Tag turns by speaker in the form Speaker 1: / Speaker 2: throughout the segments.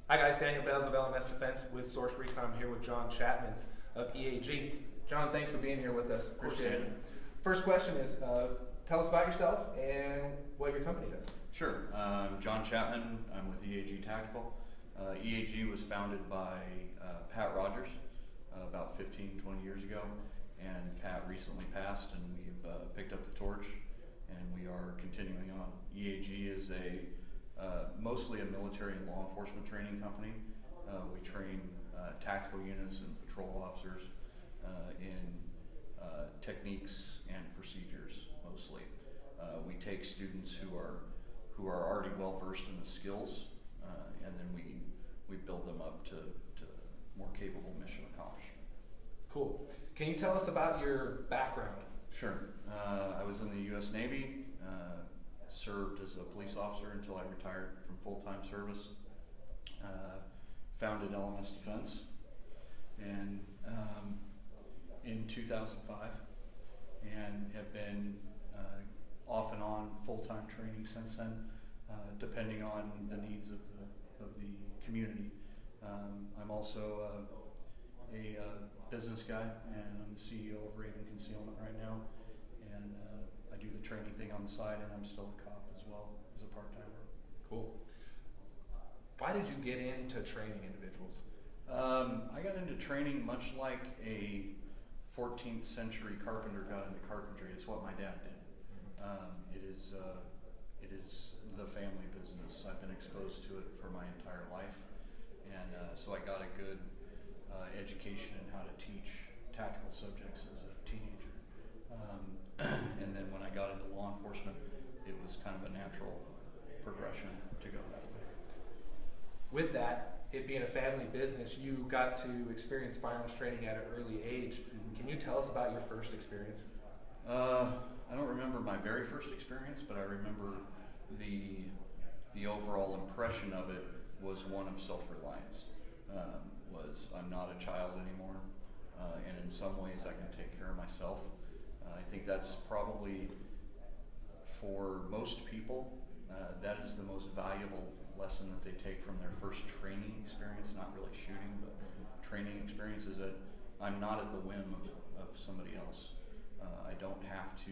Speaker 1: Hi guys, Daniel Bales of LMS Defense with Source Recon. I'm here with John Chapman of EAG. John, thanks for being here with us. Appreciate it. First question is, tell us about yourself and what your company does.
Speaker 2: Sure. I'm John Chapman. I'm with EAG Tactical. EAG was founded by Pat Rogers about 15, 20 years ago, and Pat recently passed, and we've picked up the torch, and we are continuing on. EAG is mostly a military and law enforcement training company. We train tactical units and patrol officers in techniques and procedures mostly. We take students who are already well versed in the skills, and then we build them up to more capable mission accomplishment.
Speaker 1: Cool. Can you tell us about your background?
Speaker 2: Sure. I was in the U.S. Navy. Served as a police officer until I retired from full-time service. Founded LMS Defense and in 2005, and have been off and on full-time training since then, depending on the needs of the community. I'm also a business guy, and I'm the CEO of Recon right now, and I do the training thing on the side, and I'm still a cop as well as a part-timer.
Speaker 1: Cool. Why did you get into training individuals?
Speaker 2: I got into training much like a 14th century carpenter got into carpentry. It's what my dad did. It is the family business. I've been exposed to it for my entire life, and so I got a good education in how to teach tactical subjects as a teenager. And then when I got into law enforcement, it was kind of a natural progression to go that way.
Speaker 1: With that, it being a family business, you got to experience firearms training at an early age. Can you tell us about your first experience?
Speaker 2: I don't remember my very first experience, but I remember the overall impression of it was one of self-reliance. I'm not a child anymore, and in some ways I can take care of myself. I think that's probably, for most people, that is the most valuable lesson that they take from their first training experience, not really shooting, but training experience, is that I'm not at the whim of somebody else. I don't have to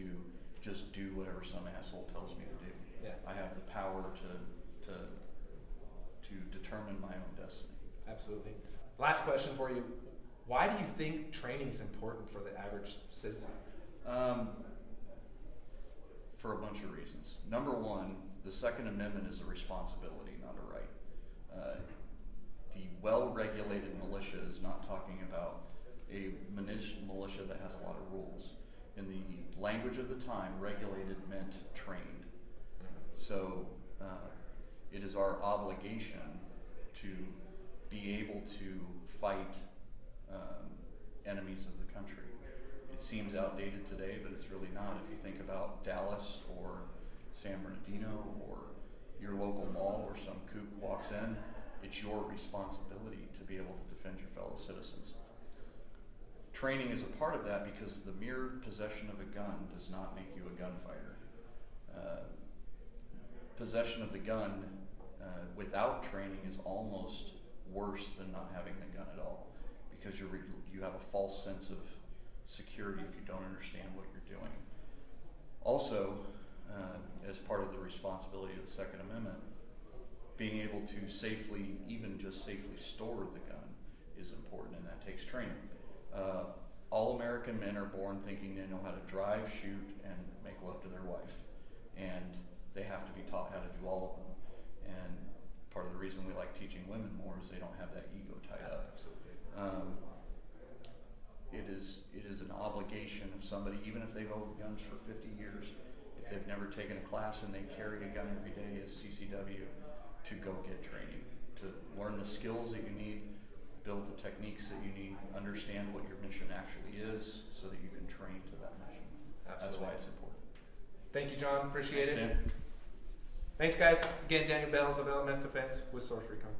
Speaker 2: just do whatever some asshole tells me to do.
Speaker 1: Yeah.
Speaker 2: I have the power to determine my own destiny.
Speaker 1: Absolutely. Last question for you. Why do you think training is important for the average citizen?
Speaker 2: For a bunch of reasons. Number one, the Second Amendment is a responsibility, not a right. The well-regulated militia is not talking about a militia that has a lot of rules. In the language of the time, regulated meant trained. So it is our obligation to be able to fight enemies of the country. It seems outdated today, but it's really not. If you think about Dallas or San Bernardino or your local mall where some kook walks in, it's your responsibility to be able to defend your fellow citizens. Training is a part of that because the mere possession of a gun does not make you a gunfighter. Possession of the gun without training is almost worse than not having the gun at all, because you have a false sense of security if you don't understand what you're doing. Also, as part of the responsibility of the Second Amendment, being able to safely, even just safely store the gun is important, and that takes training. All American men are born thinking they know how to drive, shoot, and make love to their wife, and they have to be taught how to do all of them. And part of the reason we like teaching women more is they don't have that ego tied up.
Speaker 1: Absolutely.
Speaker 2: It is an obligation of somebody, even if they've owned guns for 50 years, if they've never taken a class and they carry a gun every day as CCW, to go get training, to learn the skills that you need, build the techniques that you need, understand what your mission actually is so that you can train to that mission.
Speaker 1: Absolutely.
Speaker 2: That's why it's important.
Speaker 1: Thank you, John. Appreciate
Speaker 2: Thanks,
Speaker 1: it.
Speaker 2: Dan.
Speaker 1: Thanks, guys. Again, Daniel Bales of LMS Defense with Source Recon.